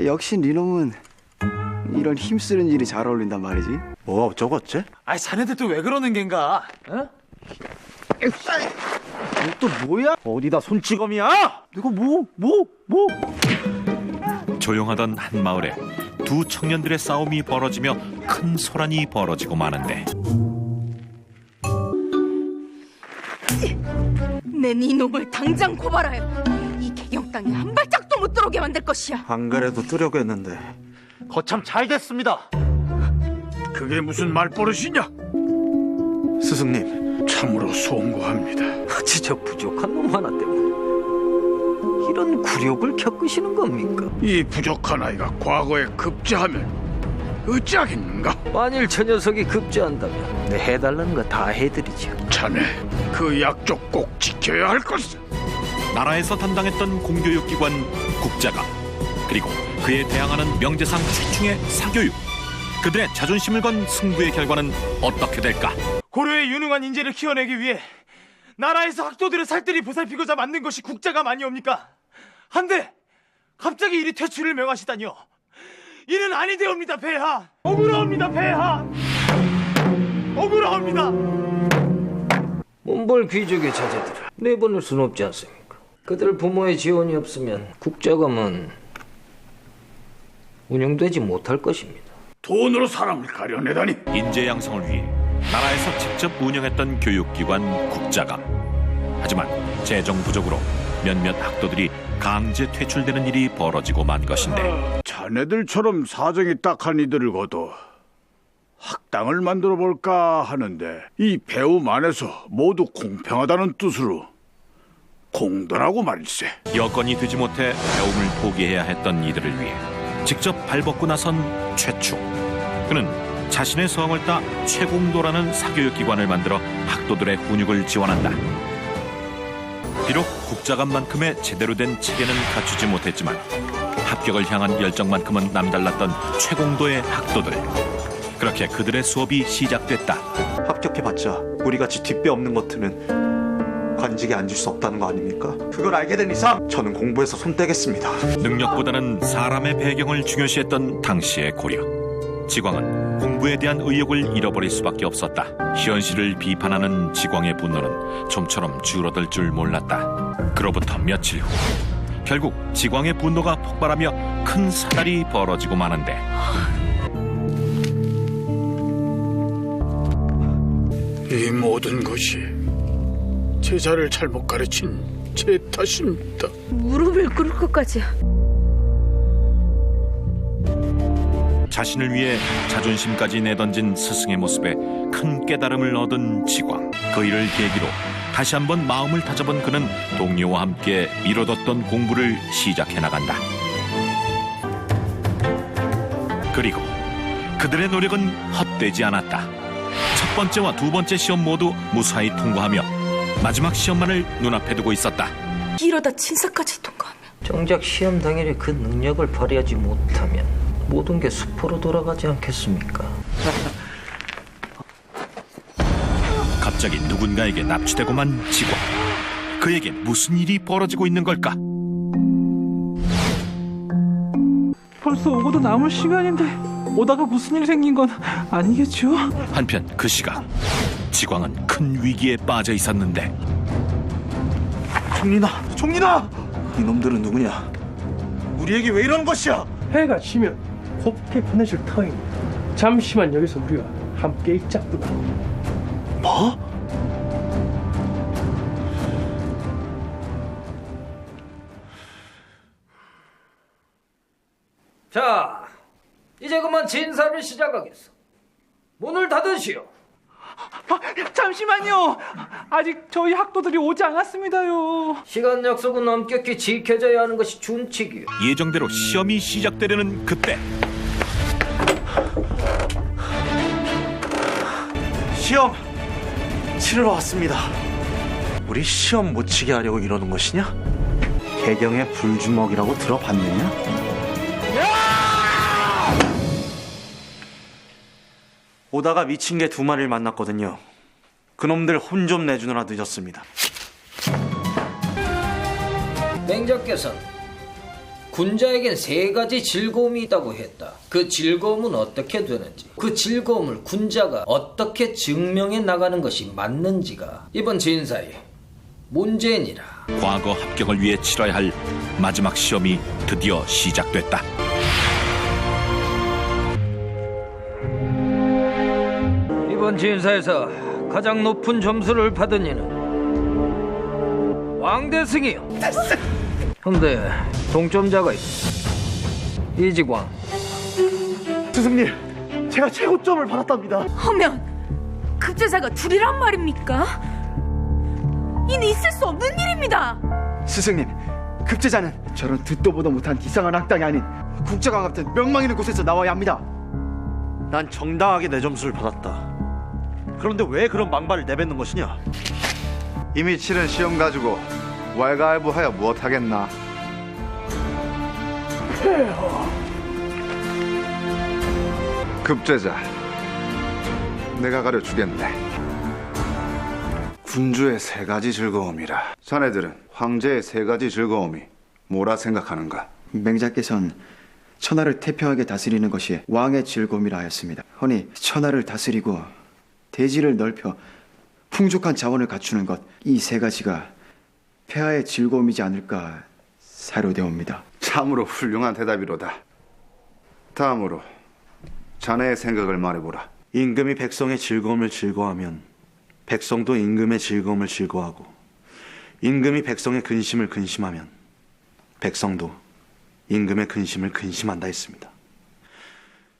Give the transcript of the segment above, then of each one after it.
역시 니놈은 이런 힘쓰는 일이 잘 어울린단 말이지. 뭐가 어쩌겠지? 아이 자네들 또 왜 그러는 겐가? 어? 또 뭐야? 어디다 손찌검이야? 내가 뭐? 조용하던 한 마을에 두 청년들의 싸움이 벌어지며 큰 소란이 벌어지고 마는데 내 이놈을 당장 고발하여 이 개경 땅에 한 발짝도 못 들어오게 만들 것이야. 안 그래도 뜨려고 했는데 거참 잘 됐습니다. 그게 무슨 말버릇이냐? 스승님, 참으로 송구합니다. 어찌 저 부족한 놈 하나 때문에 이런 굴욕을 겪으시는 겁니까? 이 부족한 아이가 과거에 급제하면 어찌하겠는가? 만일 저 녀석이 급제한다면 내 해달라는 거 다 해드리죠. 자네 그 약속 꼭 지켜야 할 것을. 나라에서 담당했던 공교육기관 국자감 그리고 그에 대항하는 명재상 최충의 사교육 그들의 자존심을 건 승부의 결과는 어떻게 될까? 고려의 유능한 인재를 키워내기 위해 나라에서 학도들을 살뜰히 보살피고자 만든 것이 국자감 아니옵니까? 한데 갑자기 이리 퇴출을 명하시다니요. 이는 아니되옵니다, 폐하. 억울하옵니다, 폐하. 억울하옵니다. 몸벌 귀족의 자제들을 내보낼 수는 없지 않습니까? 그들 부모의 지원이 없으면 국자감은 운영되지 못할 것입니다. 돈으로 사람을 가려내다니. 인재 양성을 위해 나라에서 직접 운영했던 교육기관 국자감 하지만 재정 부족으로 몇몇 학도들이 강제 퇴출되는 일이 벌어지고 만 것인데 자네들처럼 사정이 딱한 이들을 거둬 학당을 만들어 볼까 하는데 이 배움 안에서 모두 공평하다는 뜻으로 공도라고 말일세. 여건이 되지 못해 배움을 포기해야 했던 이들을 위해 직접 발벗고 나선 최충 그는 자신의 성을 따 최공도라는 사교육기관을 만들어 학도들의 훈육을 지원한다. 비록 국자감만큼의 제대로 된 체계는 갖추지 못했지만 합격을 향한 열정만큼은 남달랐던 최공도의 학도들 그렇게 그들의 수업이 시작됐다. 합격해봤자 우리같이 뒷배 없는 것들은 관직에 앉을 수 없다는 거 아닙니까? 그걸 알게 된 이상 저는 공부에서 손 떼겠습니다. 능력보다는 사람의 배경을 중요시했던 당시의 고려 지광은 공부에 대한 의욕을 잃어버릴 수밖에 없었다. 현실을 비판하는 지광의 분노는 좀처럼 줄어들 줄 몰랐다. 그로부터 며칠 후 결국 지광의 분노가 폭발하며 큰 사달이 벌어지고 마는데 이 모든 것이 제자를 잘못 가르친 제 탓입니다. 무릎을 꿇을 것까지야. 자신을 위해 자존심까지 내던진 스승의 모습에 큰 깨달음을 얻은 지광. 그 일을 계기로 다시 한번 마음을 다잡은 그는 동료와 함께 미뤄뒀던 공부를 시작해 나간다. 그리고 그들의 노력은 헛되지 않았다. 첫 번째와 두 번째 시험 모두 무사히 통과하며 마지막 시험만을 눈앞에 두고 있었다. 이러다 친사까지 통과하면 정작 시험 당일에 그 능력을 발휘하지 못하면 모든 게 수포로 돌아가지 않겠습니까? 갑자기 누군가에게 납치되고만 지광. 그에게 무슨 일이 벌어지고 있는 걸까? 벌써 오고도 남을 시간인데 오다가 무슨 일 생긴 건 아니겠죠? 한편 그 시각 지광은 큰 위기에 빠져 있었는데 종린아! 이놈들은 누구냐? 우리에게 왜 이러는 것이야? 해가 지면 곱게 보내줄 터입니다. 잠시만 여기서 우리와 함께 있자꾸나. 뭐? 자, 이제 그만 진사를 시작하겠어. 문을 닫으시오. 잠시만요. 아직 저희 학도들이 오지 않았습니다요. 시간 약속은 엄격히 지켜져야 하는 것이 준칙이요. 예정대로 시험이 시작되려는 그때 시험 치르러 왔습니다. 우리 시험 못 치게 하려고 이러는 것이냐? 개경의 불주먹이라고 들어봤느냐? 오다가 미친 개 두 마리를 만났거든요. 그놈들 혼 좀 내주느라 늦었습니다. 맹자께서는 군자에겐 3가지 즐거움이 있다고 했다. 그 즐거움은 어떻게 되는지, 그 즐거움을 군자가 어떻게 증명해 나가는 것이 맞는지가 이번 진사의 문제니라. 과거 합격을 위해 치러야 할 마지막 시험이 드디어 시작됐다. 이번 진사에서 가장 높은 점수를 받은 이는 왕대승이요. 근데 동점자가 있어. 이직왕. 스승님, 제가 최고점을 받았답니다. 하면 급제자가 둘이란 말입니까? 이는 있을 수 없는 일입니다. 스승님, 급제자는 저런 듣도 보도 못한 이상한 악당이 아닌 국자가 같은 명망 있는 곳에서 나와야 합니다. 난 정당하게 내 점수를 받았다. 그런데 왜 그런 망발을 내뱉는 것이냐? 이미 치른 시험 가지고 왈가왈부하여 무엇하겠나. 급제자, 내가 가르치겠네. 군주의 3가지 즐거움이라. 자네들은 황제의 3가지 즐거움이 뭐라 생각하는가? 맹자께서는 천하를 태평하게 다스리는 것이 왕의 즐거움이라 하였습니다. 허니 천하를 다스리고 대지를 넓혀 풍족한 자원을 갖추는 것, 이 3가지가 폐하의 즐거움이지 않을까 사료되옵니다. 참으로 훌륭한 대답이로다. 다음으로 자네의 생각을 말해보라. 임금이 백성의 즐거움을 즐거워하면 백성도 임금의 즐거움을 즐거워하고, 임금이 백성의 근심을 근심하면 백성도 임금의 근심을 근심한다 했습니다.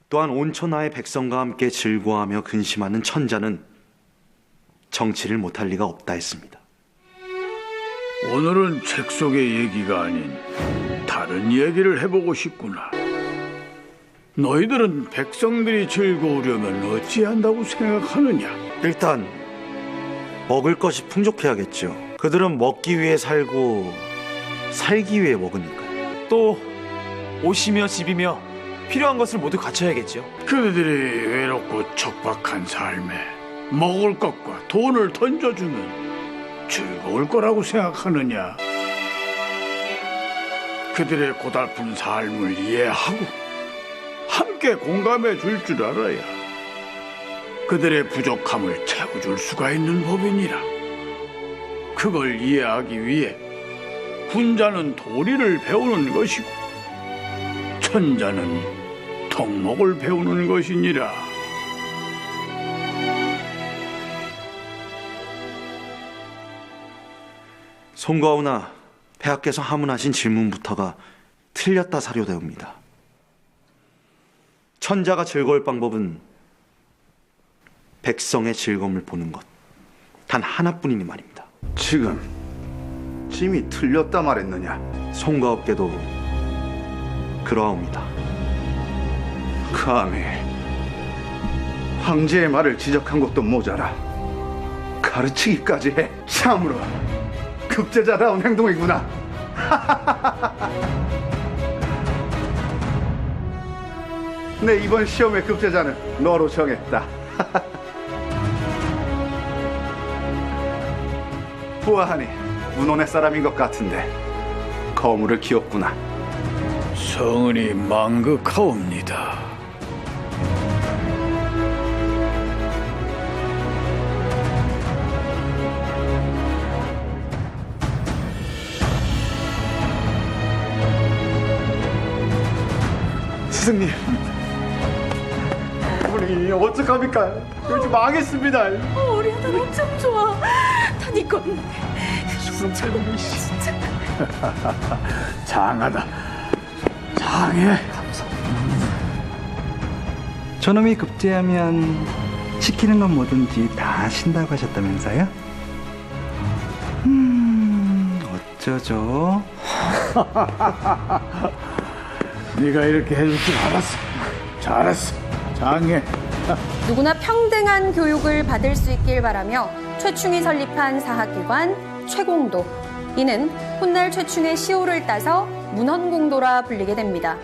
또한 온 천하의 백성과 함께 즐거워하며 근심하는 천자는 정치를 못할 리가 없다 했습니다. 오늘은 책 속의 얘기가 아닌 다른 얘기를 해보고 싶구나. 너희들은 백성들이 즐거우려면 어찌한다고 생각하느냐? 일단 먹을 것이 풍족해야겠죠. 그들은 먹기 위해 살고 살기 위해 먹으니까요. 또 옷이며 집이며 필요한 것을 모두 갖춰야겠죠. 그들이 외롭고 척박한 삶에 먹을 것과 돈을 던져주면 즐거울 거라고 생각하느냐? 그들의 고달픈 삶을 이해하고 함께 공감해 줄 줄 알아야 그들의 부족함을 채워줄 수가 있는 법이니라. 그걸 이해하기 위해 군자는 도리를 배우는 것이고 천자는 덕목을 배우는 것이니라. 송가오나 폐하께서 하문하신 질문부터가 틀렸다 사료되옵니다. 천자가 즐거울 방법은 백성의 즐거움을 보는 것, 단 하나뿐이니 말입니다. 지금 짐이 틀렸다 말했느냐? 송가옵께도 그러하옵니다. 감히 황제의 말을 지적한 것도 모자라 가르치기까지 해. 참으로 급제자다운 행동이구나. 내 이번 시험의 급제자는 너로 정했다. 보아하니 문혼의 사람인 것 같은데 거물을 키웠구나. 성은이 망극하옵니다. 스승님, 우리 어떡합니까? 요즘 망했습니다. 우리 아들 엄청 좋아. 다니건 진짜. 장하다. 장해. 저놈이 급제하면 시키는 건 뭐든지 다 하신다고 하셨다면서요? 어쩌죠? 네가 이렇게 해줄 줄 알았어. 잘했어. 장해. 누구나 평등한 교육을 받을 수 있길 바라며 최충이 설립한 사학기관 최공도. 이는 훗날 최충의 시호를 따서 문헌공도라 불리게 됩니다.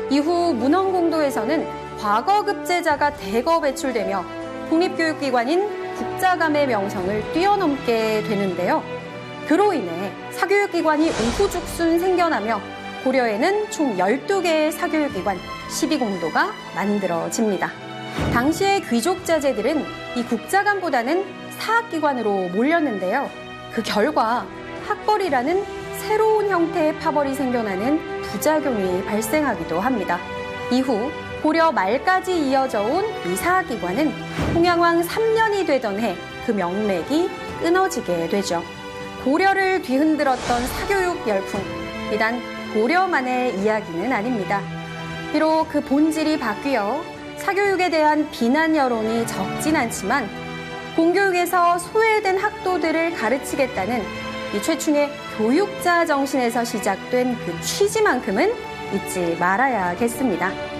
이후 문헌공도에서는 과거 급제자가 대거 배출되며 독립교육기관인 국자감의 명성을 뛰어넘게 되는데요. 그로 인해 사교육기관이 우후죽순 생겨나며 고려에는 총 12개의 사교육기관 12공도가 만들어집니다. 당시의 귀족 자제들은 이 국자관보다는 사학기관으로 몰렸는데요. 그 결과 학벌이라는 새로운 형태의 파벌이 생겨나는 부작용이 발생하기도 합니다. 이후 고려 말까지 이어져 온 이 사학기관은 홍양왕 3년이 되던 해 그 명맥이 끊어지게 되죠. 고려를 뒤흔들었던 사교육 열풍, 비단 고려만의 이야기는 아닙니다. 비록 그 본질이 바뀌어 사교육에 대한 비난 여론이 적진 않지만 공교육에서 소외된 학도들을 가르치겠다는 이 최충의 교육자 정신에서 시작된 그 취지만큼은 잊지 말아야겠습니다.